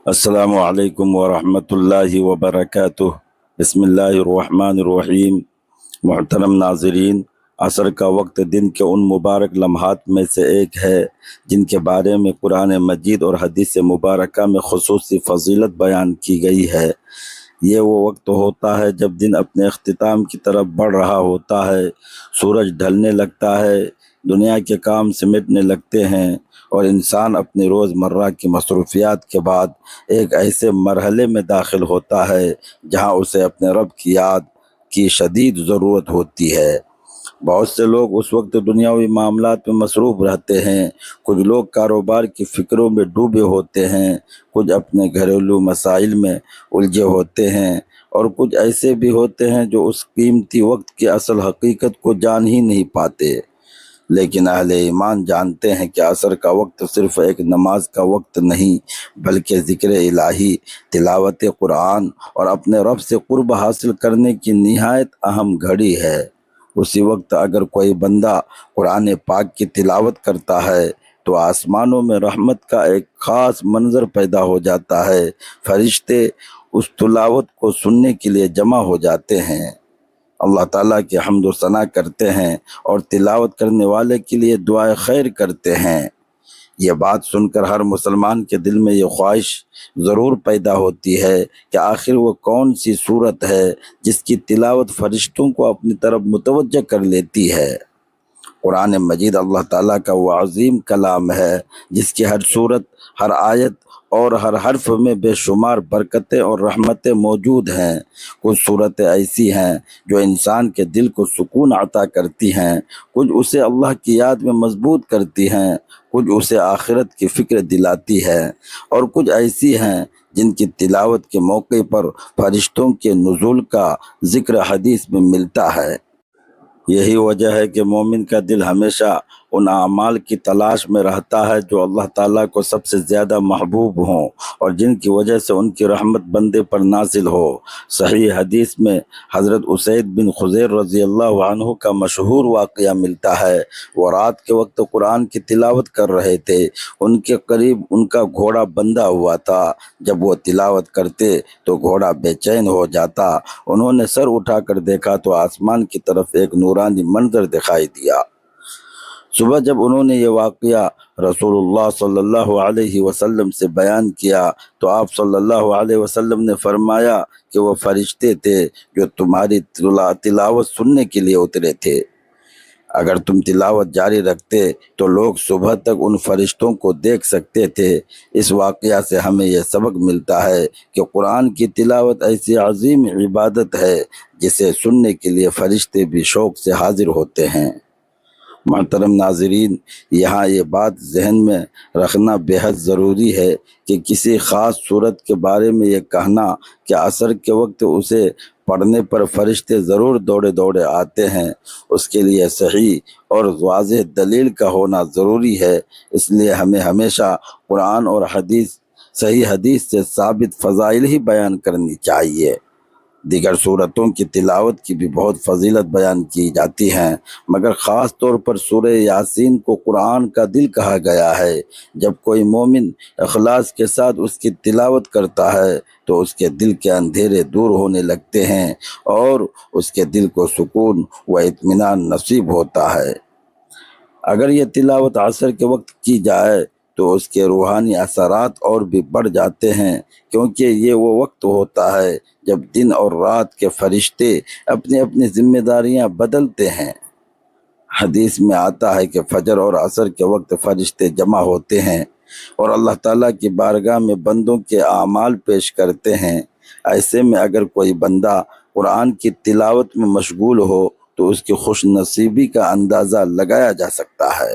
السلام علیکم ورحمۃ اللہ وبرکاتہ۔ بسم اللہ الرحمن الرحیم۔ محترم ناظرین، عصر کا وقت دن کے ان مبارک لمحات میں سے ایک ہے جن کے بارے میں قرآن مجید اور حدیث مبارکہ میں خصوصی فضیلت بیان کی گئی ہے۔ یہ وہ وقت ہوتا ہے جب دن اپنے اختتام کی طرف بڑھ رہا ہوتا ہے، سورج ڈھلنے لگتا ہے، دنیا کے کام سمٹنے لگتے ہیں اور انسان اپنی روزمرہ کی مصروفیات کے بعد ایک ایسے مرحلے میں داخل ہوتا ہے جہاں اسے اپنے رب کی یاد کی شدید ضرورت ہوتی ہے۔ بہت سے لوگ اس وقت دنیاوی معاملات میں مصروف رہتے ہیں، کچھ لوگ کاروبار کی فکروں میں ڈوبے ہوتے ہیں، کچھ اپنے گھریلو مسائل میں الجھے ہوتے ہیں، اور کچھ ایسے بھی ہوتے ہیں جو اس قیمتی وقت کی اصل حقیقت کو جان ہی نہیں پاتے۔ لیکن اہل ایمان جانتے ہیں کہ عصر کا وقت صرف ایک نماز کا وقت نہیں، بلکہ ذکر الہی، تلاوت قرآن اور اپنے رب سے قرب حاصل کرنے کی نہایت اہم گھڑی ہے۔ اسی وقت اگر کوئی بندہ قرآن پاک کی تلاوت کرتا ہے تو آسمانوں میں رحمت کا ایک خاص منظر پیدا ہو جاتا ہے، فرشتے اس تلاوت کو سننے کے لیے جمع ہو جاتے ہیں، اللہ تعالیٰ کی حمد و ثنا کرتے ہیں اور تلاوت کرنے والے کے لیے دعائے خیر کرتے ہیں۔ یہ بات سن کر ہر مسلمان کے دل میں یہ خواہش ضرور پیدا ہوتی ہے کہ آخر وہ کون سی صورت ہے جس کی تلاوت فرشتوں کو اپنی طرف متوجہ کر لیتی ہے۔ قرآن مجید اللہ تعالیٰ کا وہ عظیم کلام ہے جس کی ہر صورت، ہر آیت اور ہر حرف میں بے شمار برکتیں اور رحمتیں موجود ہیں۔ کچھ صورتیں ایسی ہیں جو انسان کے دل کو سکون عطا کرتی ہیں، کچھ اسے اللہ کی یاد میں مضبوط کرتی ہیں، کچھ اسے آخرت کی فکر دلاتی ہے، اور کچھ ایسی ہیں جن کی تلاوت کے موقع پر فرشتوں کے نزول کا ذکر حدیث میں ملتا ہے۔ یہی وجہ ہے کہ مومن کا دل ہمیشہ ان اعمال کی تلاش میں رہتا ہے جو اللہ تعالیٰ کو سب سے زیادہ محبوب ہوں اور جن کی وجہ سے ان کی رحمت بندے پر نازل ہو۔ صحیح حدیث میں حضرت اسید بن خضیر رضی اللہ عنہ کا مشہور واقعہ ملتا ہے۔ وہ رات کے وقت قرآن کی تلاوت کر رہے تھے، ان کے قریب ان کا گھوڑا بندھا ہوا تھا۔ جب وہ تلاوت کرتے تو گھوڑا بے چین ہو جاتا۔ انہوں نے سر اٹھا کر دیکھا تو آسمان کی طرف ایک نورانی منظر دکھائی دیا۔ صبح جب انہوں نے یہ واقعہ رسول اللہ صلی اللہ علیہ وسلم سے بیان کیا تو آپ صلی اللہ علیہ وسلم نے فرمایا کہ وہ فرشتے تھے جو تمہاری تلاوت سننے کے لیے اترے تھے۔ اگر تم تلاوت جاری رکھتے تو لوگ صبح تک ان فرشتوں کو دیکھ سکتے تھے۔ اس واقعہ سے ہمیں یہ سبق ملتا ہے کہ قرآن کی تلاوت ایسی عظیم عبادت ہے جسے سننے کے لیے فرشتے بھی شوق سے حاضر ہوتے ہیں۔ محترم ناظرین، یہاں یہ بات ذہن میں رکھنا بے حد ضروری ہے کہ کسی خاص صورت کے بارے میں یہ کہنا کہ عصر کے وقت اسے پڑھنے پر فرشتے ضرور دوڑے دوڑے آتے ہیں، اس کے لیے صحیح اور واضح دلیل کا ہونا ضروری ہے۔ اس لیے ہمیں ہمیشہ قرآن اور صحیح حدیث سے ثابت فضائل ہی بیان کرنی چاہیے۔ دیگر صورتوں کی تلاوت کی بھی بہت فضیلت بیان کی جاتی ہیں، مگر خاص طور پر سورہ یاسین کو قرآن کا دل کہا گیا ہے۔ جب کوئی مومن اخلاص کے ساتھ اس کی تلاوت کرتا ہے تو اس کے دل کے اندھیرے دور ہونے لگتے ہیں اور اس کے دل کو سکون و اطمینان نصیب ہوتا ہے۔ اگر یہ تلاوت عصر کے وقت کی جائے تو اس کے روحانی اثرات اور بھی بڑھ جاتے ہیں، کیونکہ یہ وہ وقت ہوتا ہے جب دن اور رات کے فرشتے اپنی اپنی ذمہ داریاں بدلتے ہیں۔ حدیث میں آتا ہے کہ فجر اور عصر کے وقت فرشتے جمع ہوتے ہیں اور اللہ تعالیٰ کی بارگاہ میں بندوں کے اعمال پیش کرتے ہیں۔ ایسے میں اگر کوئی بندہ قرآن کی تلاوت میں مشغول ہو تو اس کی خوش نصیبی کا اندازہ لگایا جا سکتا ہے۔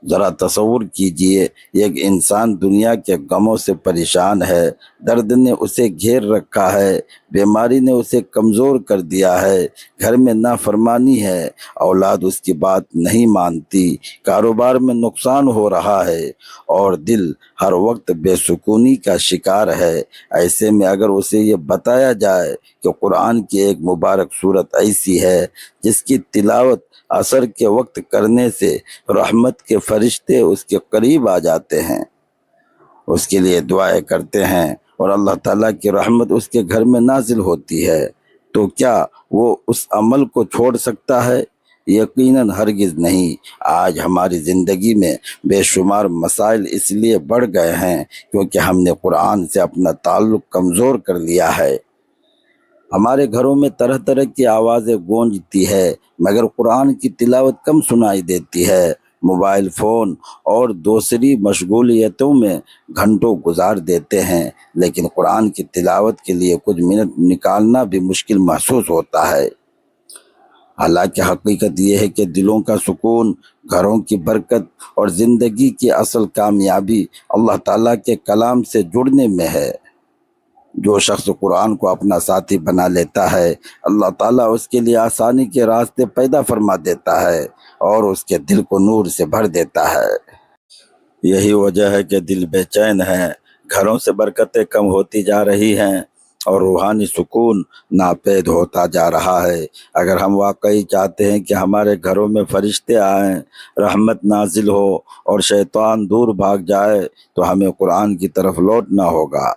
ذرا تصور کیجئے، ایک انسان دنیا کے غموں سے پریشان ہے، درد نے اسے گھیر رکھا ہے، بیماری نے اسے کمزور کر دیا ہے، گھر میں نافرمانی ہے، اولاد اس کی بات نہیں مانتی، کاروبار میں نقصان ہو رہا ہے اور دل ہر وقت بے سکونی کا شکار ہے۔ ایسے میں اگر اسے یہ بتایا جائے کہ قرآن کی ایک مبارک صورت ایسی ہے جس کی تلاوت عصر کے وقت کرنے سے رحمت کے فرشتے اس کے قریب آ جاتے ہیں، اس کے لیے دعائیں کرتے ہیں اور اللہ تعالیٰ کی رحمت اس کے گھر میں نازل ہوتی ہے، تو کیا وہ اس عمل کو چھوڑ سکتا ہے؟ یقیناً ہرگز نہیں۔ آج ہماری زندگی میں بے شمار مسائل اس لیے بڑھ گئے ہیں کیونکہ ہم نے قرآن سے اپنا تعلق کمزور کر لیا ہے۔ ہمارے گھروں میں طرح طرح کی آوازیں گونجتی ہے مگر قرآن کی تلاوت کم سنائی دیتی ہے۔ موبائل فون اور دوسری مشغولیتوں میں گھنٹوں گزار دیتے ہیں، لیکن قرآن کی تلاوت کے لیے کچھ منٹ نکالنا بھی مشکل محسوس ہوتا ہے۔ حالانکہ حقیقت یہ ہے کہ دلوں کا سکون، گھروں کی برکت اور زندگی کی اصل کامیابی اللہ تعالیٰ کے کلام سے جڑنے میں ہے۔ جو شخص قرآن کو اپنا ساتھی بنا لیتا ہے، اللہ تعالیٰ اس کے لیے آسانی کے راستے پیدا فرما دیتا ہے اور اس کے دل کو نور سے بھر دیتا ہے۔ یہی وجہ ہے کہ دل بے چین ہے، گھروں سے برکتیں کم ہوتی جا رہی ہیں اور روحانی سکون ناپید ہوتا جا رہا ہے۔ اگر ہم واقعی چاہتے ہیں کہ ہمارے گھروں میں فرشتے آئیں، رحمت نازل ہو اور شیطان دور بھاگ جائے تو ہمیں قرآن کی طرف لوٹنا ہوگا۔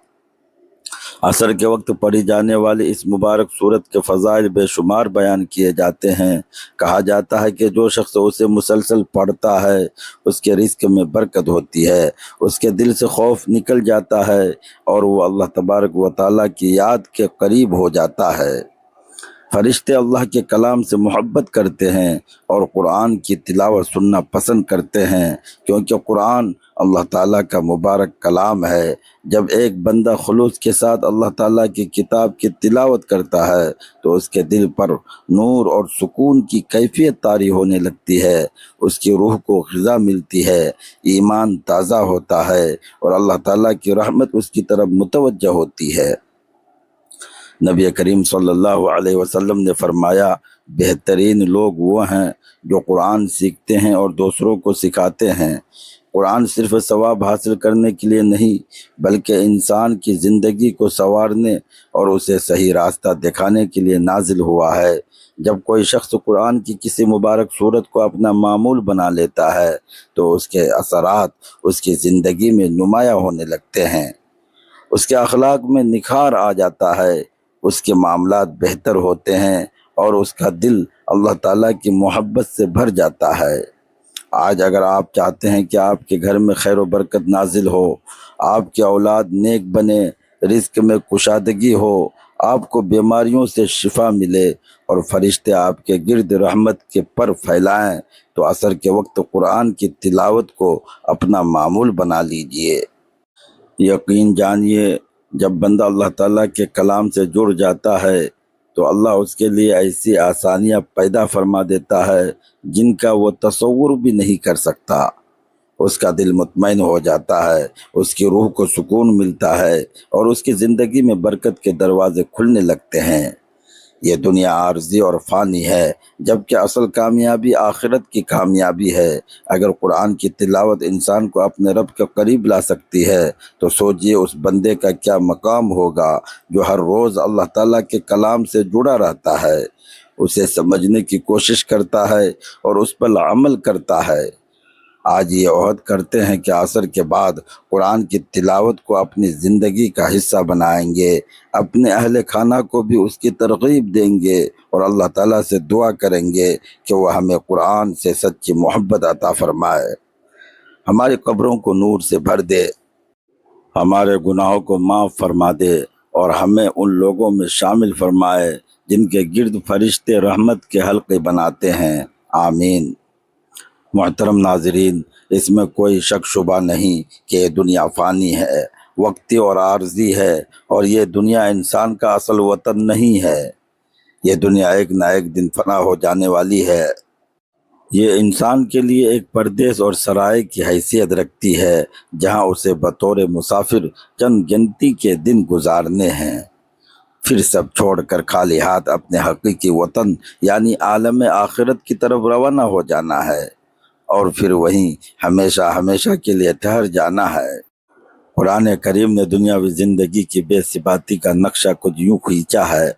عصر کے وقت پڑھی جانے والی اس مبارک سورت کے فضائل بے شمار بیان کیے جاتے ہیں۔ کہا جاتا ہے کہ جو شخص اسے مسلسل پڑھتا ہے اس کے رزق میں برکت ہوتی ہے، اس کے دل سے خوف نکل جاتا ہے اور وہ اللہ تبارک و تعالیٰ کی یاد کے قریب ہو جاتا ہے۔ فرشتے اللہ کے کلام سے محبت کرتے ہیں اور قرآن کی تلاوت سننا پسند کرتے ہیں کیونکہ قرآن اللہ تعالیٰ کا مبارک کلام ہے۔ جب ایک بندہ خلوص کے ساتھ اللہ تعالیٰ کی کتاب کی تلاوت کرتا ہے تو اس کے دل پر نور اور سکون کی کیفیت طاری ہونے لگتی ہے، اس کی روح کو غذا ملتی ہے، ایمان تازہ ہوتا ہے اور اللہ تعالیٰ کی رحمت اس کی طرف متوجہ ہوتی ہے۔ نبی کریم صلی اللہ علیہ وسلم نے فرمایا، بہترین لوگ وہ ہیں جو قرآن سیکھتے ہیں اور دوسروں کو سکھاتے ہیں۔ قرآن صرف ثواب حاصل کرنے کے لیے نہیں بلکہ انسان کی زندگی کو سنوارنے اور اسے صحیح راستہ دکھانے کے لیے نازل ہوا ہے۔ جب کوئی شخص قرآن کی کسی مبارک صورت کو اپنا معمول بنا لیتا ہے تو اس کے اثرات اس کی زندگی میں نمایاں ہونے لگتے ہیں۔ اس کے اخلاق میں نکھار آ جاتا ہے، اس کے معاملات بہتر ہوتے ہیں اور اس کا دل اللہ تعالیٰ کی محبت سے بھر جاتا ہے۔ آج اگر آپ چاہتے ہیں کہ آپ کے گھر میں خیر و برکت نازل ہو، آپ کی اولاد نیک بنے، رزق میں کشادگی ہو، آپ کو بیماریوں سے شفا ملے اور فرشتے آپ کے گرد رحمت کے پر پھیلائیں، تو عصر کے وقت قرآن کی تلاوت کو اپنا معمول بنا لیجئے۔ یقین جانیے، جب بندہ اللہ تعالیٰ کے کلام سے جڑ جاتا ہے تو اللہ اس کے لیے ایسی آسانیاں پیدا فرما دیتا ہے جن کا وہ تصور بھی نہیں کر سکتا۔ اس کا دل مطمئن ہو جاتا ہے، اس کی روح کو سکون ملتا ہے اور اس کی زندگی میں برکت کے دروازے کھلنے لگتے ہیں۔ یہ دنیا عارضی اور فانی ہے جبکہ اصل کامیابی آخرت کی کامیابی ہے۔ اگر قرآن کی تلاوت انسان کو اپنے رب کے قریب لا سکتی ہے تو سوچئے اس بندے کا کیا مقام ہوگا جو ہر روز اللہ تعالیٰ کے کلام سے جڑا رہتا ہے، اسے سمجھنے کی کوشش کرتا ہے اور اس پر عمل کرتا ہے۔ آج یہ عہد کرتے ہیں کہ عصر کے بعد قرآن کی تلاوت کو اپنی زندگی کا حصہ بنائیں گے، اپنے اہل خانہ کو بھی اس کی ترغیب دیں گے اور اللہ تعالیٰ سے دعا کریں گے کہ وہ ہمیں قرآن سے سچی محبت عطا فرمائے، ہماری قبروں کو نور سے بھر دے، ہمارے گناہوں کو معاف فرما دے اور ہمیں ان لوگوں میں شامل فرمائے جن کے گرد فرشتے رحمت کے حلقے بناتے ہیں۔ آمین۔ محترم ناظرین، اس میں کوئی شک شبہ نہیں کہ یہ دنیا فانی ہے، وقتی اور عارضی ہے اور یہ دنیا انسان کا اصل وطن نہیں ہے۔ یہ دنیا ایک نہ ایک دن فنا ہو جانے والی ہے۔ یہ انسان کے لیے ایک پردیس اور سرائے کی حیثیت رکھتی ہے جہاں اسے بطور مسافر چند گنتی کے دن گزارنے ہیں، پھر سب چھوڑ کر خالی ہاتھ اپنے حقیقی وطن یعنی عالم آخرت کی طرف روانہ ہو جانا ہے اور پھر وہیں ہمیشہ ہمیشہ کے لیے ٹھہر جانا ہے۔ قرآن کریم نے دنیاوی زندگی کی بے ثباتی کا نقشہ کچھ یوں کھینچا ہے۔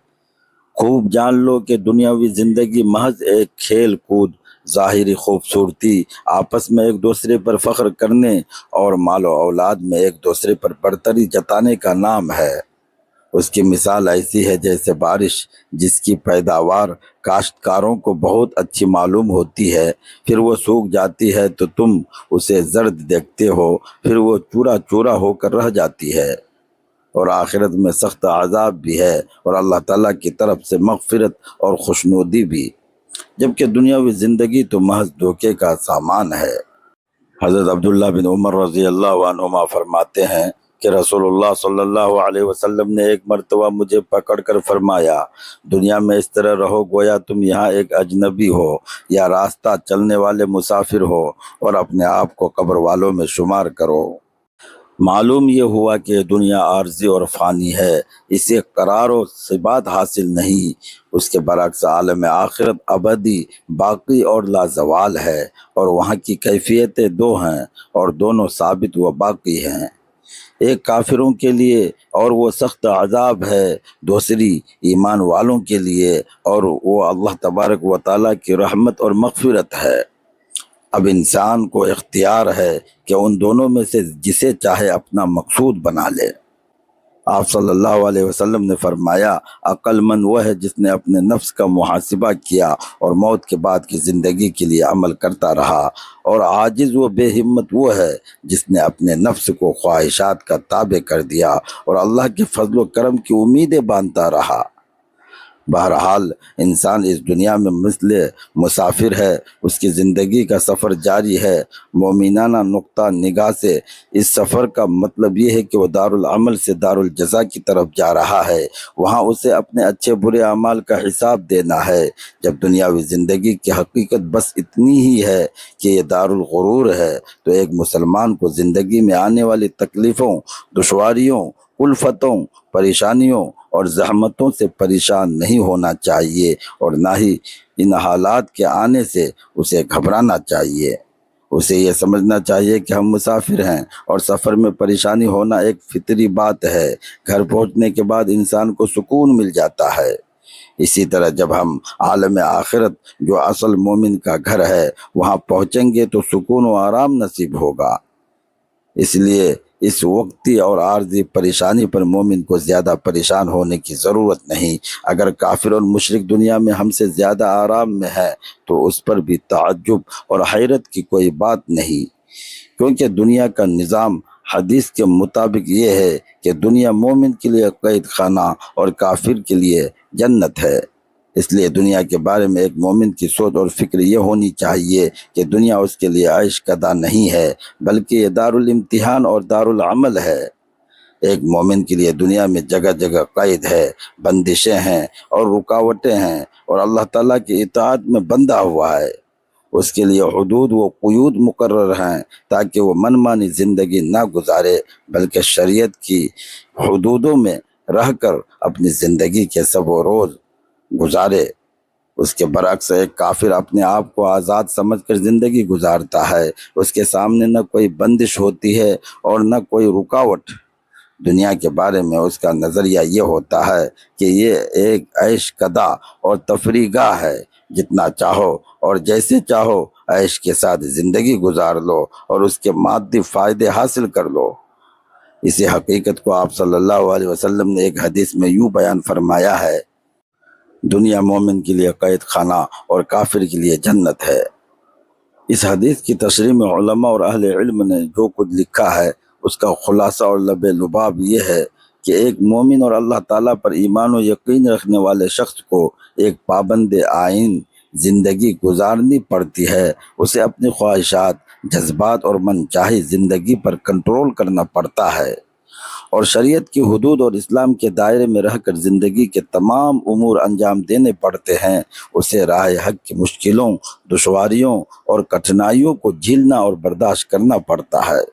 خوب جان لو کہ دنیاوی زندگی محض ایک کھیل کود ظاہری خوبصورتی، آپس میں ایک دوسرے پر فخر کرنے اور مال و اولاد میں ایک دوسرے پر برتری جتانے کا نام ہے۔ اس کی مثال ایسی ہے جیسے بارش، جس کی پیداوار کاشتکاروں کو بہت اچھی معلوم ہوتی ہے، پھر وہ سوکھ جاتی ہے تو تم اسے زرد دیکھتے ہو، پھر وہ چورا چورا ہو کر رہ جاتی ہے۔ اور آخرت میں سخت عذاب بھی ہے اور اللہ تعالیٰ کی طرف سے مغفرت اور خوشنودی بھی، جبکہ دنیاوی زندگی تو محض دھوکے کا سامان ہے۔ حضرت عبداللہ بن عمر رضی اللہ عنہما فرماتے ہیں کہ رسول اللہ صلی اللہ علیہ وسلم نے ایک مرتبہ مجھے پکڑ کر فرمایا، دنیا میں اس طرح رہو گویا تم یہاں ایک اجنبی ہو یا راستہ چلنے والے مسافر ہو، اور اپنے آپ کو قبر والوں میں شمار کرو۔ معلوم یہ ہوا کہ دنیا عارضی اور فانی ہے، اسے قرار و ثبات حاصل نہیں۔ اس کے برعکس عالم آخرت ابدی، باقی اور لازوال ہے، اور وہاں کی کیفیتیں دو ہیں اور دونوں ثابت و باقی ہیں۔ ایک کافروں کے لیے اور وہ سخت عذاب ہے، دوسری ایمان والوں کے لیے اور وہ اللہ تبارک و تعالیٰ کی رحمت اور مغفرت ہے۔ اب انسان کو اختیار ہے کہ ان دونوں میں سے جسے چاہے اپنا مقصود بنا لے۔ آپ صلی اللہ علیہ وسلم نے فرمایا، عقل مند وہ ہے جس نے اپنے نفس کا محاسبہ کیا اور موت کے بعد کی زندگی کے لیے عمل کرتا رہا، اور عاجز و بے ہمت وہ ہے جس نے اپنے نفس کو خواہشات کا تابع کر دیا اور اللہ کے فضل و کرم کی امیدیں باندھتا رہا۔ بہرحال انسان اس دنیا میں مثل مسافر ہے، اس کی زندگی کا سفر جاری ہے۔ مومنانہ نقطہ نگاہ سے اس سفر کا مطلب یہ ہے کہ وہ دارالعمل سے دارالجزا کی طرف جا رہا ہے، وہاں اسے اپنے اچھے برے اعمال کا حساب دینا ہے۔ جب دنیاوی زندگی کی حقیقت بس اتنی ہی ہے کہ یہ دارالغرور ہے، تو ایک مسلمان کو زندگی میں آنے والی تکلیفوں، دشواریوں، الفتوں، پریشانیوں اور زحمتوں سے پریشان نہیں ہونا چاہیے، اور نہ ہی ان حالات کے آنے سے اسے گھبرانا چاہیے۔ اسے یہ سمجھنا چاہیے کہ ہم مسافر ہیں اور سفر میں پریشانی ہونا ایک فطری بات ہے۔ گھر پہنچنے کے بعد انسان کو سکون مل جاتا ہے۔ اسی طرح جب ہم عالم آخرت، جو اصل مومن کا گھر ہے، وہاں پہنچیں گے تو سکون و آرام نصیب ہوگا۔ اس لیے اس وقتی اور عارضی پریشانی پر مومن کو زیادہ پریشان ہونے کی ضرورت نہیں۔ اگر کافر اور مشرک دنیا میں ہم سے زیادہ آرام میں ہے تو اس پر بھی تعجب اور حیرت کی کوئی بات نہیں، کیونکہ دنیا کا نظام حدیث کے مطابق یہ ہے کہ دنیا مومن کے لیے قید خانہ اور کافر کے لیے جنت ہے۔ اس لیے دنیا کے بارے میں ایک مومن کی سوچ اور فکر یہ ہونی چاہیے کہ دنیا اس کے لیے عیش کدہ نہیں ہے، بلکہ یہ دارالامتحان اور دارالعمل ہے۔ ایک مومن کے لیے دنیا میں جگہ جگہ قید ہے، بندشیں ہیں اور رکاوٹیں ہیں، اور اللہ تعالیٰ کی اطاعت میں بندھا ہوا ہے۔ اس کے لیے حدود و قیود مقرر ہیں تاکہ وہ منمانی زندگی نہ گزارے، بلکہ شریعت کی حدودوں میں رہ کر اپنی زندگی کے سب و روز گزارے۔ اس کے برعکس ایک کافر اپنے آپ کو آزاد سمجھ کر زندگی گزارتا ہے، اس کے سامنے نہ کوئی بندش ہوتی ہے اور نہ کوئی رکاوٹ۔ دنیا کے بارے میں اس کا نظریہ یہ ہوتا ہے کہ یہ ایک عیش کدہ اور تفریح گاہ ہے، جتنا چاہو اور جیسے چاہو عیش کے ساتھ زندگی گزار لو اور اس کے مادی فائدے حاصل کر لو۔ اسی حقیقت کو آپ صلی اللہ علیہ وسلم نے ایک حدیث میں یوں بیان فرمایا ہے، دنیا مومن کے لیے قید خانہ اور کافر کے لیے جنت ہے۔ اس حدیث کی تشریح میں علماء اور اہل علم نے جو کچھ لکھا ہے، اس کا خلاصہ اور لب لباب یہ ہے کہ ایک مومن اور اللہ تعالیٰ پر ایمان و یقین رکھنے والے شخص کو ایک پابند آئین زندگی گزارنی پڑتی ہے۔ اسے اپنی خواہشات، جذبات اور من چاہی زندگی پر کنٹرول کرنا پڑتا ہے، اور شریعت کی حدود اور اسلام کے دائرے میں رہ کر زندگی کے تمام امور انجام دینے پڑتے ہیں۔ اسے راہ حق کی مشکلوں، دشواریوں اور کٹھنائیوں کو جھیلنا اور برداشت کرنا پڑتا ہے۔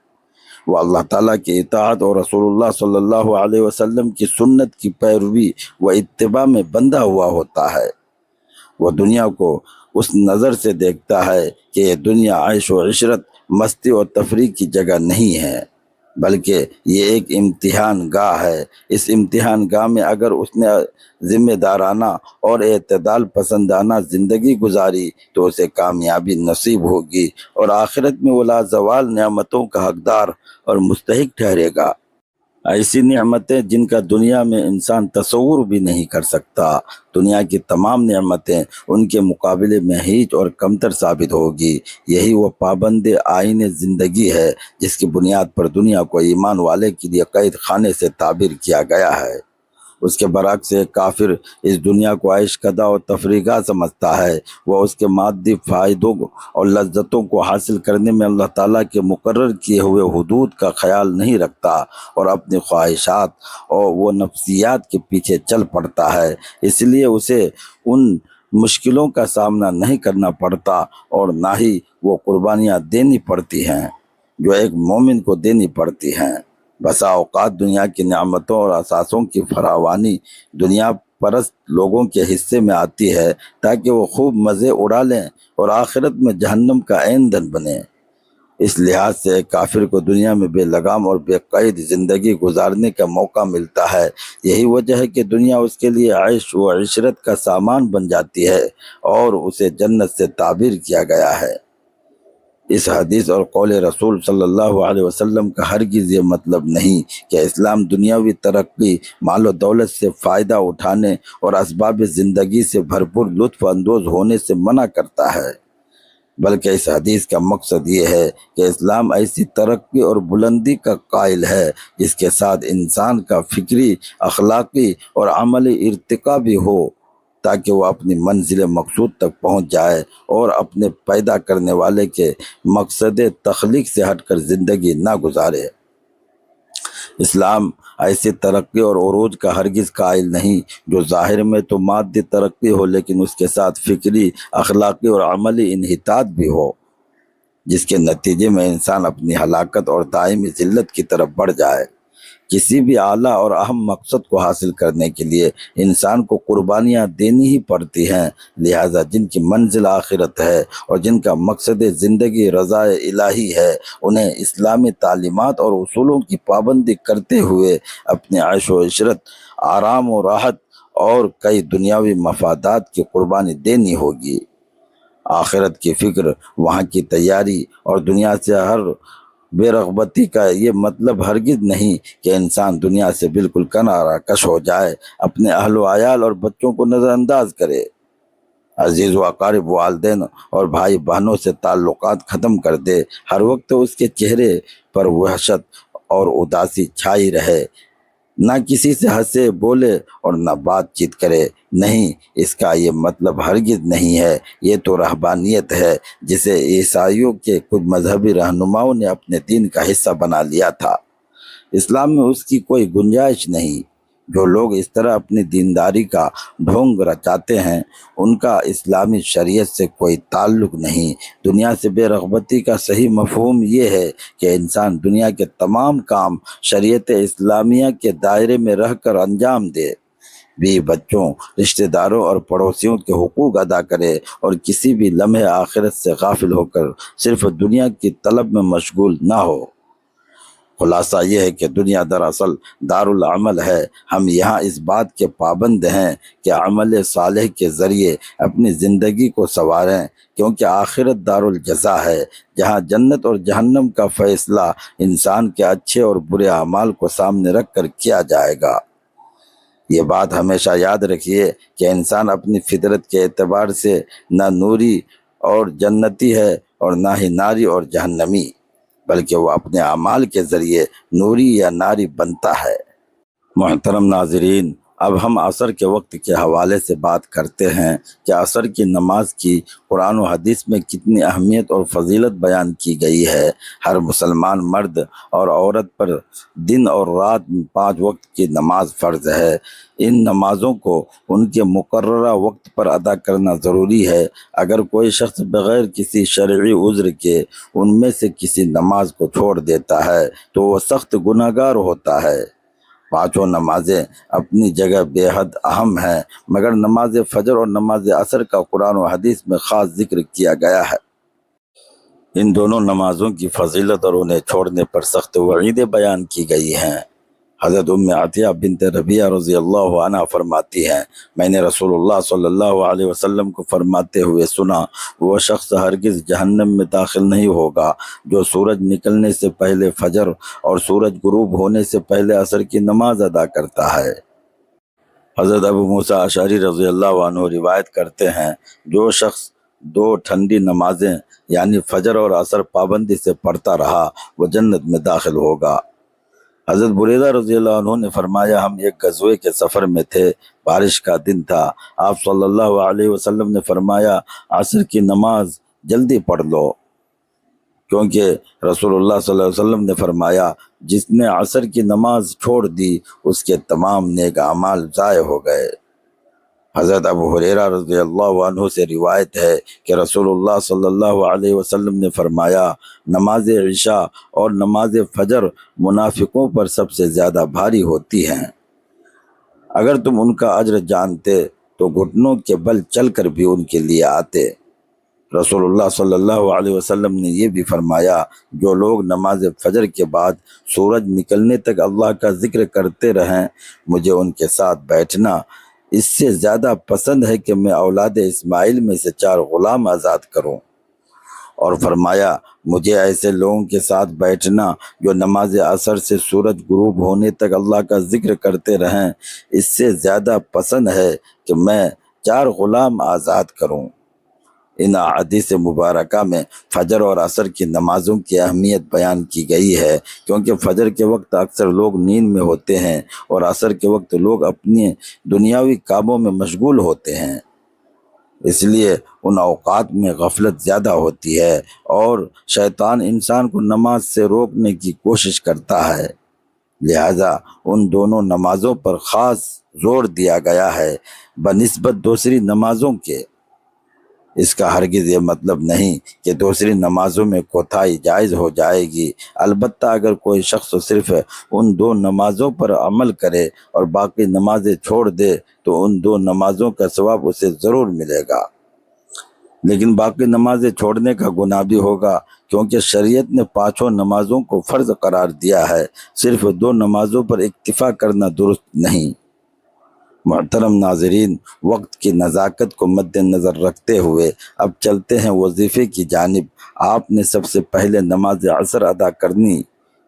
وہ اللہ تعالیٰ کی اطاعت اور رسول اللہ صلی اللہ علیہ وسلم کی سنت کی پیروی و اتباع میں بندھا ہوا ہوتا ہے۔ وہ دنیا کو اس نظر سے دیکھتا ہے کہ یہ دنیا عیش و عشرت، مستی اور تفریح کی جگہ نہیں ہے۔ بلکہ یہ ایک امتحان گاہ ہے۔ اس امتحان گاہ میں اگر اس نے ذمہ دارانہ اور اعتدال پسندانہ زندگی گزاری تو اسے کامیابی نصیب ہوگی اور آخرت میں وہ لازوال نعمتوں کا حقدار اور مستحق ٹھہرے گا۔ ایسی نعمتیں جن کا دنیا میں انسان تصور بھی نہیں کر سکتا۔ دنیا کی تمام نعمتیں ان کے مقابلے میں ہیچ اور کمتر ثابت ہوگی۔ یہی وہ پابند آئین زندگی ہے جس کی بنیاد پر دنیا کو ایمان والے کے لیے قید خانے سے تعبیر کیا گیا ہے۔ اس کے برعکس ایک کافر اس دنیا کو عیش کدہ اور تفریح گاہ سمجھتا ہے۔ وہ اس کے مادی فائدوں اور لذتوں کو حاصل کرنے میں اللہ تعالیٰ کے مقرر کیے ہوئے حدود کا خیال نہیں رکھتا اور اپنی خواہشات اور وہ نفسیات کے پیچھے چل پڑتا ہے۔ اس لیے اسے ان مشکلوں کا سامنا نہیں کرنا پڑتا اور نہ ہی وہ قربانیاں دینی پڑتی ہیں جو ایک مومن کو دینی پڑتی ہیں۔ بسا اوقات دنیا کی نعمتوں اور اثاثوں کی فراوانی دنیا پرست لوگوں کے حصے میں آتی ہے تاکہ وہ خوب مزے اڑا لیں اور آخرت میں جہنم کا ایندھن بنے۔ اس لحاظ سے ایک کافر کو دنیا میں بے لگام اور بے قید زندگی گزارنے کا موقع ملتا ہے۔ یہی وجہ ہے کہ دنیا اس کے لیے عیش و عشرت کا سامان بن جاتی ہے اور اسے جنت سے تعبیر کیا گیا ہے۔ اس حدیث اور قول رسول صلی اللہ علیہ وسلم کا ہرگز یہ مطلب نہیں کہ اسلام دنیاوی ترقی، مال و دولت سے فائدہ اٹھانے اور اسباب زندگی سے بھرپور لطف اندوز ہونے سے منع کرتا ہے، بلکہ اس حدیث کا مقصد یہ ہے کہ اسلام ایسی ترقی اور بلندی کا قائل ہے جس کے ساتھ انسان کا فکری، اخلاقی اور عملی ارتقاء بھی ہو تاکہ وہ اپنی منزل مقصود تک پہنچ جائے اور اپنے پیدا کرنے والے کے مقصد تخلیق سے ہٹ کر زندگی نہ گزارے۔ اسلام ایسی ترقی اور عروج کا ہرگز قائل نہیں جو ظاہر میں تو مادی ترقی ہو لیکن اس کے ساتھ فکری، اخلاقی اور عملی انحطاط بھی ہو، جس کے نتیجے میں انسان اپنی ہلاکت اور دائمی ذلت کی طرف بڑھ جائے۔ کسی بھی اعلیٰ اور اہم مقصد کو حاصل کرنے کے لیے انسان کو قربانیاں دینی ہی پڑتی ہیں، لہٰذا جن کی منزل آخرت ہے اور جن کا مقصد زندگی رضا الہی ہے انہیں اسلامی تعلیمات اور اصولوں کی پابندی کرتے ہوئے اپنے عیش و عشرت، آرام و راحت اور کئی دنیاوی مفادات کی قربانی دینی ہوگی۔ آخرت کی فکر، وہاں کی تیاری اور دنیا سے ہر بے رغبتی کا یہ مطلب ہرگز نہیں کہ انسان دنیا سے بالکل کنارہ کش ہو جائے، اپنے اہل و عیال اور بچوں کو نظر انداز کرے، عزیز و اقارب، والدین اور بھائی بہنوں سے تعلقات ختم کر دے، ہر وقت اس کے چہرے پر وحشت اور اداسی چھائی رہے، نہ کسی سے ہنسے بولے اور نہ بات چیت کرے۔ نہیں، اس کا یہ مطلب ہرگز نہیں ہے۔ یہ تو رہبانیت ہے جسے عیسائیوں کے کچھ مذہبی رہنماؤں نے اپنے دین کا حصہ بنا لیا تھا۔ اسلام میں اس کی کوئی گنجائش نہیں۔ جو لوگ اس طرح اپنی دینداری کا ڈھونگ رچاتے ہیں ان کا اسلامی شریعت سے کوئی تعلق نہیں۔ دنیا سے بے رغبتی کا صحیح مفہوم یہ ہے کہ انسان دنیا کے تمام کام شریعت اسلامیہ کے دائرے میں رہ کر انجام دے، بیوی بچوں، رشتہ داروں اور پڑوسیوں کے حقوق ادا کرے اور کسی بھی لمحے آخرت سے غافل ہو کر صرف دنیا کی طلب میں مشغول نہ ہو۔ خلاصہ یہ ہے کہ دنیا دراصل دارالعمل ہے۔ ہم یہاں اس بات کے پابند ہیں کہ عمل صالح کے ذریعے اپنی زندگی کو سنواریں، کیونکہ آخرت دارالجزا ہے جہاں جنت اور جہنم کا فیصلہ انسان کے اچھے اور برے اعمال کو سامنے رکھ کر کیا جائے گا۔ یہ بات ہمیشہ یاد رکھیے کہ انسان اپنی فطرت کے اعتبار سے نہ نوری اور جنتی ہے اور نہ ہی ناری اور جہنمی، بلکہ وہ اپنے اعمال کے ذریعے نوری یا ناری بنتا ہے۔ محترم ناظرین، اب ہم عصر کے وقت کے حوالے سے بات کرتے ہیں کہ عصر کی نماز کی قرآن و حدیث میں کتنی اہمیت اور فضیلت بیان کی گئی ہے۔ ہر مسلمان مرد اور عورت پر دن اور رات 5 وقت کی نماز فرض ہے۔ ان نمازوں کو ان کے مقررہ وقت پر ادا کرنا ضروری ہے۔ اگر کوئی شخص بغیر کسی شرعی عذر کے ان میں سے کسی نماز کو چھوڑ دیتا ہے تو وہ سخت گنہگار ہوتا ہے۔ 5 نمازیں اپنی جگہ بے حد اہم ہیں، مگر نماز فجر اور نماز عصر کا قرآن و حدیث میں خاص ذکر کیا گیا ہے۔ ان دونوں نمازوں کی فضیلت اور انہیں چھوڑنے پر سخت وعیدیں بیان کی گئی ہیں۔ حضرت ام عطیہ بنت ربیعہ رضی اللہ عنہ فرماتی ہیں، میں نے رسول اللہ صلی اللہ علیہ وسلم کو فرماتے ہوئے سنا، وہ شخص ہرگز جہنم میں داخل نہیں ہوگا جو سورج نکلنے سے پہلے فجر اور سورج غروب ہونے سے پہلے عصر کی نماز ادا کرتا ہے۔ حضرت ابو موسیٰ اشعری رضی اللہ عنہ روایت کرتے ہیں، جو شخص 2 ٹھنڈی نمازیں یعنی فجر اور عصر پابندی سے پڑھتا رہا وہ جنت میں داخل ہوگا۔ حضرت بریدہ رضی اللہ عنہ نے فرمایا، ہم ایک غزوے کے سفر میں تھے، بارش کا دن تھا، آپ صلی اللہ علیہ وسلم نے فرمایا عصر کی نماز جلدی پڑھ لو، کیونکہ رسول اللہ صلی اللہ علیہ وسلم نے فرمایا جس نے عصر کی نماز چھوڑ دی اس کے تمام نیک اعمال ضائع ہو گئے۔ حضرت ابو ہریرہ رضی اللہ عنہ سے روایت ہے کہ رسول اللہ صلی اللہ علیہ وسلم نے فرمایا، نماز عشاء اور نماز فجر منافقوں پر سب سے زیادہ بھاری ہوتی ہیں، اگر تم ان کا اجر جانتے تو گھٹنوں کے بل چل کر بھی ان کے لیے آتے۔ رسول اللہ صلی اللہ علیہ وسلم نے یہ بھی فرمایا، جو لوگ نماز فجر کے بعد سورج نکلنے تک اللہ کا ذکر کرتے رہیں، مجھے ان کے ساتھ بیٹھنا اس سے زیادہ پسند ہے کہ میں اولاد اسماعیل میں سے 4 غلام آزاد کروں۔ اور فرمایا، مجھے ایسے لوگوں کے ساتھ بیٹھنا جو نماز عصر سے سورج غروب ہونے تک اللہ کا ذکر کرتے رہیں، اس سے زیادہ پسند ہے کہ میں 4 غلام آزاد کروں۔ ان احادیث مبارکہ میں فجر اور عصر کی نمازوں کی اہمیت بیان کی گئی ہے، کیونکہ فجر کے وقت اکثر لوگ نیند میں ہوتے ہیں اور عصر کے وقت لوگ اپنے دنیاوی کاموں میں مشغول ہوتے ہیں، اس لیے ان اوقات میں غفلت زیادہ ہوتی ہے اور شیطان انسان کو نماز سے روکنے کی کوشش کرتا ہے، لہذا ان دونوں نمازوں پر خاص زور دیا گیا ہے بنسبت دوسری نمازوں کے۔ اس کا ہرگز یہ مطلب نہیں کہ دوسری نمازوں میں کوتاہی جائز ہو جائے گی، البتہ اگر کوئی شخص صرف ان 2 نمازوں پر عمل کرے اور باقی نمازیں چھوڑ دے تو ان 2 نمازوں کا ثواب اسے ضرور ملے گا، لیکن باقی نمازیں چھوڑنے کا گناہ بھی ہوگا، کیونکہ شریعت نے 5 نمازوں کو فرض قرار دیا ہے، صرف 2 نمازوں پر اکتفا کرنا درست نہیں۔ محترم ناظرین، وقت کی نزاکت کو مد نظر رکھتے ہوئے اب چلتے ہیں وظیفے کی جانب۔ آپ نے سب سے پہلے نماز عصر ادا کرنی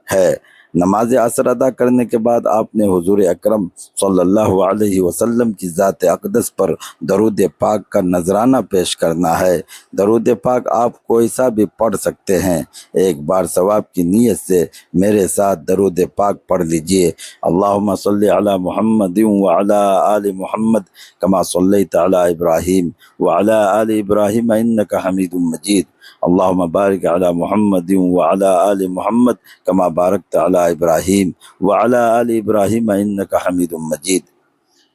ہے۔ نماز عصر ادا کرنے کے بعد آپ نے حضور اکرم صلی اللہ علیہ وسلم کی ذات اقدس پر درود پاک کا نذرانہ پیش کرنا ہے۔ درود پاک آپ کوئی سا بھی پڑھ سکتے ہیں، ایک بار ثواب کی نیت سے میرے ساتھ درود پاک پڑھ لیجئے۔ اللہم صلی علی محمد وعلی آل محمد کما صلیت علی ابراہیم وعلی آل ابراہیم انک حمید مجید۔ اللہم بارک علی محمد وعلی آل محمد کما بارکت علی ابراہیم وعلی آل ابراہیم انک حمید مجید۔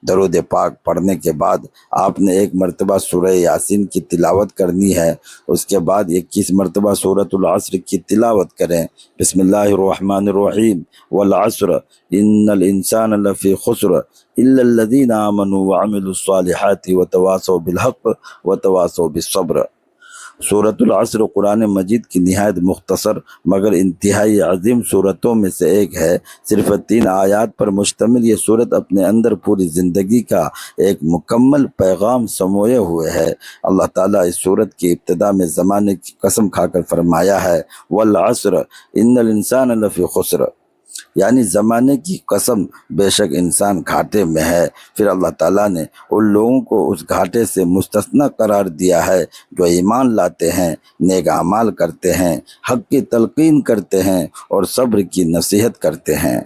درود پاک پڑھنے کے بعد آپ نے 1 مرتبہ سورہ یاسین کی تلاوت کرنی ہے، اس کے بعد 21 مرتبہ سورۃ العصر کی تلاوت کریں۔ بسم اللہ الرحمن الرحیم، والعصر ان الانسان لفی خسر الا الذین آمنوا وعملوا الصالحات وتواصوا بالحق وتواصوا بالصبر۔ سورۃ العصر قرآن مجید کی نہایت مختصر مگر انتہائی عظیم صورتوں میں سے ایک ہے۔ صرف 3 آیات پر مشتمل یہ صورت اپنے اندر پوری زندگی کا ایک مکمل پیغام سموئے ہوئے ہے۔ اللہ تعالیٰ اس صورت کی ابتدا میں زمانے کی قسم کھا کر فرمایا ہے، والعصر ان الانسان لفی خسر، یعنی زمانے کی قسم، بے شک انسان گھاٹے میں ہے۔ پھر اللہ تعالیٰ نے ان لوگوں کو اس گھاٹے سے مستثنی قرار دیا ہے جو ایمان لاتے ہیں، نیک اعمال کرتے ہیں، حق کی تلقین کرتے ہیں اور صبر کی نصیحت کرتے ہیں۔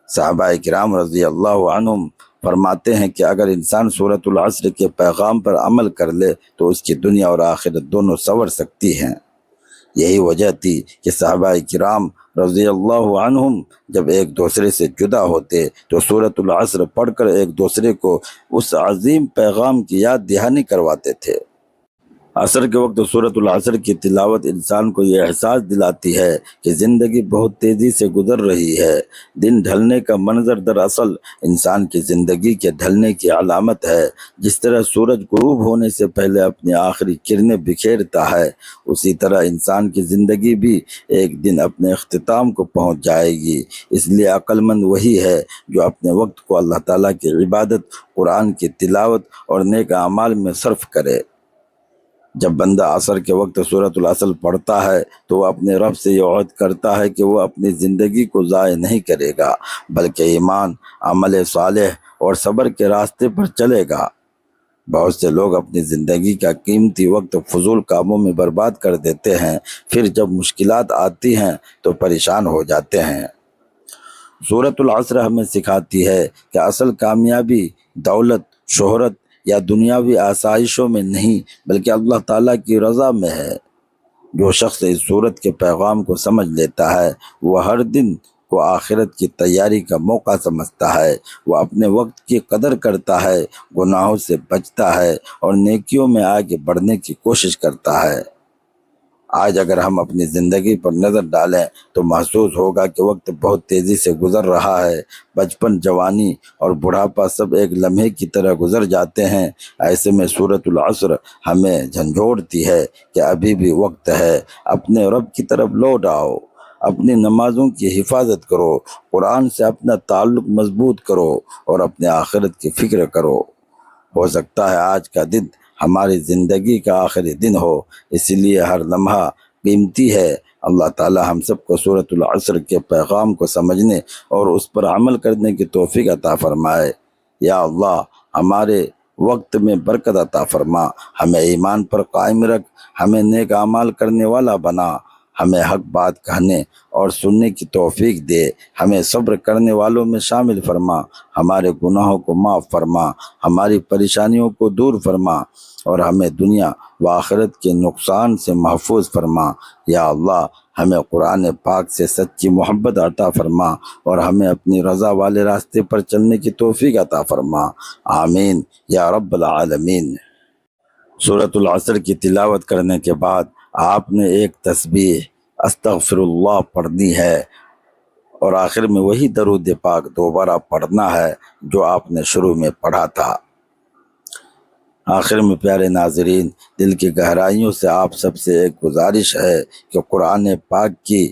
صحابہ کرام رضی اللہ عنہم فرماتے ہیں کہ اگر انسان سورۃ العصر کے پیغام پر عمل کر لے تو اس کی دنیا اور آخرت دونوں سنور سکتی ہیں۔ یہی وجہ تھی کہ صحابہ کرام رضی اللہ عنہم جب ایک دوسرے سے جدا ہوتے تو سورۃ العصر پڑھ کر ایک دوسرے کو اس عظیم پیغام کی یاد دہانی کرواتے تھے۔ عصر کے وقت سورۃ العصر کی تلاوت انسان کو یہ احساس دلاتی ہے کہ زندگی بہت تیزی سے گزر رہی ہے۔ دن ڈھلنے کا منظر دراصل انسان کی زندگی کے ڈھلنے کی علامت ہے۔ جس طرح سورج غروب ہونے سے پہلے اپنی آخری کرنیں بکھیرتا ہے، اسی طرح انسان کی زندگی بھی ایک دن اپنے اختتام کو پہنچ جائے گی۔ اس لیے عقل مند وہی ہے جو اپنے وقت کو اللہ تعالیٰ کی عبادت، قرآن کی تلاوت اور نیک اعمال میں صرف کرے۔ جب بندہ عصر کے وقت سورۃ العصر پڑھتا ہے تو وہ اپنے رب سے یہ عہد کرتا ہے کہ وہ اپنی زندگی کو ضائع نہیں کرے گا، بلکہ ایمان، عمل صالح اور صبر کے راستے پر چلے گا۔ بہت سے لوگ اپنی زندگی کا قیمتی وقت فضول کاموں میں برباد کر دیتے ہیں، پھر جب مشکلات آتی ہیں تو پریشان ہو جاتے ہیں۔ سورۃ العصر ہمیں سکھاتی ہے کہ اصل کامیابی دولت، شہرت یا دنیاوی آسائشوں میں نہیں بلکہ اللہ تعالیٰ کی رضا میں ہے۔ جو شخص اس سورت کے پیغام کو سمجھ لیتا ہے وہ ہر دن کو آخرت کی تیاری کا موقع سمجھتا ہے، وہ اپنے وقت کی قدر کرتا ہے، گناہوں سے بچتا ہے اور نیکیوں میں آگے بڑھنے کی کوشش کرتا ہے۔ آج اگر ہم اپنی زندگی پر نظر ڈالیں تو محسوس ہوگا کہ وقت بہت تیزی سے گزر رہا ہے۔ بچپن، جوانی اور بڑھاپا سب ایک لمحے کی طرح گزر جاتے ہیں۔ ایسے میں سورۃ العصر ہمیں جھنجھوڑتی ہے کہ ابھی بھی وقت ہے، اپنے رب کی طرف لوٹ آؤ، اپنی نمازوں کی حفاظت کرو، قرآن سے اپنا تعلق مضبوط کرو اور اپنے آخرت کی فکر کرو۔ ہو سکتا ہے آج کا دن ہماری زندگی کا آخری دن ہو، اسی لیے ہر لمحہ قیمتی ہے۔ اللہ تعالی ہم سب کو سورۃ العصر کے پیغام کو سمجھنے اور اس پر عمل کرنے کی توفیق عطا فرمائے۔ یا اللہ، ہمارے وقت میں برکت عطا فرما، ہمیں ایمان پر قائم رکھ، ہمیں نیک اعمال کرنے والا بنا، ہمیں حق بات کہنے اور سننے کی توفیق دے، ہمیں صبر کرنے والوں میں شامل فرما، ہمارے گناہوں کو معاف فرما، ہماری پریشانیوں کو دور فرما اور ہمیں دنیا و آخرت کے نقصان سے محفوظ فرما۔ یا اللہ، ہمیں قرآن پاک سے سچی محبت عطا فرما اور ہمیں اپنی رضا والے راستے پر چلنے کی توفیق عطا فرما۔ آمین یا رب العالمین۔ سورۃ العصر کی تلاوت کرنے کے بعد آپ نے ایک تسبیح استغفر اللہ پڑھنی ہے اور آخر میں وہی درود پاک دوبارہ پڑھنا ہے جو آپ نے شروع میں پڑھا تھا۔ آخر میں پیارے ناظرین، دل کی گہرائیوں سے آپ سب سے ایک گزارش ہے کہ قرآن پاک کی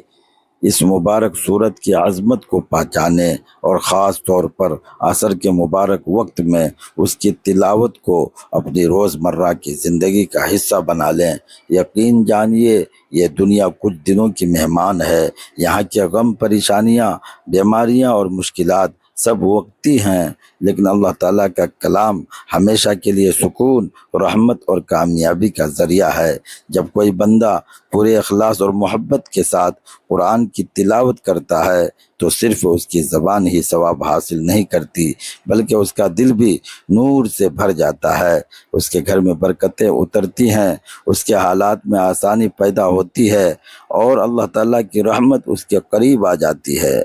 اس مبارک سورت کی عظمت کو پہچانیں اور خاص طور پر عصر کے مبارک وقت میں اس کی تلاوت کو اپنی روزمرہ کی زندگی کا حصہ بنا لیں۔ یقین جانیے یہ دنیا کچھ دنوں کی مہمان ہے، یہاں کے غم، پریشانیاں، بیماریاں اور مشکلات سب وقتی ہیں، لیکن اللہ تعالیٰ کا کلام ہمیشہ کے لیے سکون، رحمت اور کامیابی کا ذریعہ ہے۔ جب کوئی بندہ پورے اخلاص اور محبت کے ساتھ قرآن کی تلاوت کرتا ہے تو صرف اس کی زبان ہی ثواب حاصل نہیں کرتی بلکہ اس کا دل بھی نور سے بھر جاتا ہے، اس کے گھر میں برکتیں اترتی ہیں، اس کے حالات میں آسانی پیدا ہوتی ہے اور اللہ تعالیٰ کی رحمت اس کے قریب آ جاتی ہے۔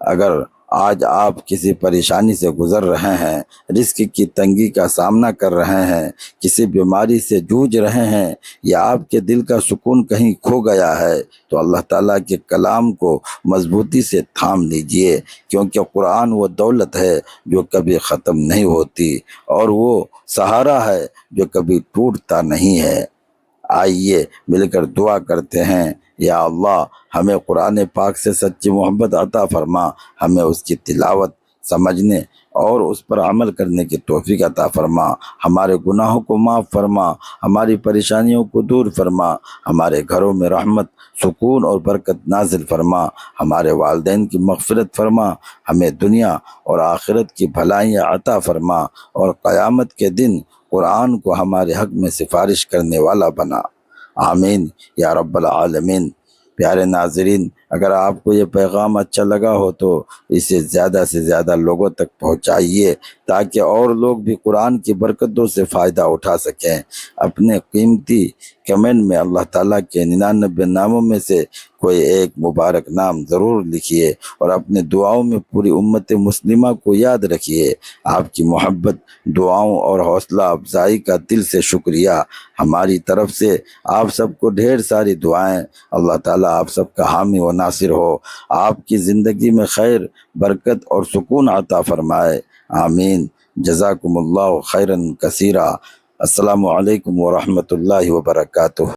اگر آج آپ کسی پریشانی سے گزر رہے ہیں، رزق کی تنگی کا سامنا کر رہے ہیں، کسی بیماری سے جوجھ رہے ہیں یا آپ کے دل کا سکون کہیں کھو گیا ہے تو اللہ تعالیٰ کے کلام کو مضبوطی سے تھام لیجئے، کیونکہ قرآن وہ دولت ہے جو کبھی ختم نہیں ہوتی اور وہ سہارا ہے جو کبھی ٹوٹتا نہیں ہے۔ آئیے مل کر دعا کرتے ہیں، یا اللہ ہمیں قرآن پاک سے سچی محبت عطا فرما، ہمیں اس کی تلاوت سمجھنے اور اس پر عمل کرنے کی توفیق عطا فرما، ہمارے گناہوں کو معاف فرما، ہماری پریشانیوں کو دور فرما، ہمارے گھروں میں رحمت، سکون اور برکت نازل فرما، ہمارے والدین کی مغفرت فرما، ہمیں دنیا اور آخرت کی بھلائیاں عطا فرما اور قیامت کے دن قرآن کو ہمارے حق میں سفارش کرنے والا بنا۔ آمین یا رب العالمین۔ پیارے ناظرین، اگر آپ کو یہ پیغام اچھا لگا ہو تو اسے زیادہ سے زیادہ لوگوں تک پہنچائیے تاکہ اور لوگ بھی قرآن کی برکتوں سے فائدہ اٹھا سکیں۔ اپنے قیمتی کمنٹ میں اللہ تعالیٰ کے 99 ناموں میں سے کوئی ایک مبارک نام ضرور لکھیے اور اپنے دعاؤں میں پوری امت مسلمہ کو یاد رکھیے۔ آپ کی محبت، دعاؤں اور حوصلہ افزائی کا دل سے شکریہ۔ ہماری طرف سے آپ سب کو ڈھیر ساری دعائیں۔ اللہ تعالیٰ آپ سب کا حامی و ناصر ہو، آپ کی زندگی میں خیر، برکت اور سکون عطا فرمائے، آمین۔ جزاکم اللہ خیرا کثیرا۔ السلام علیکم ورحمۃ اللہ وبرکاتہ۔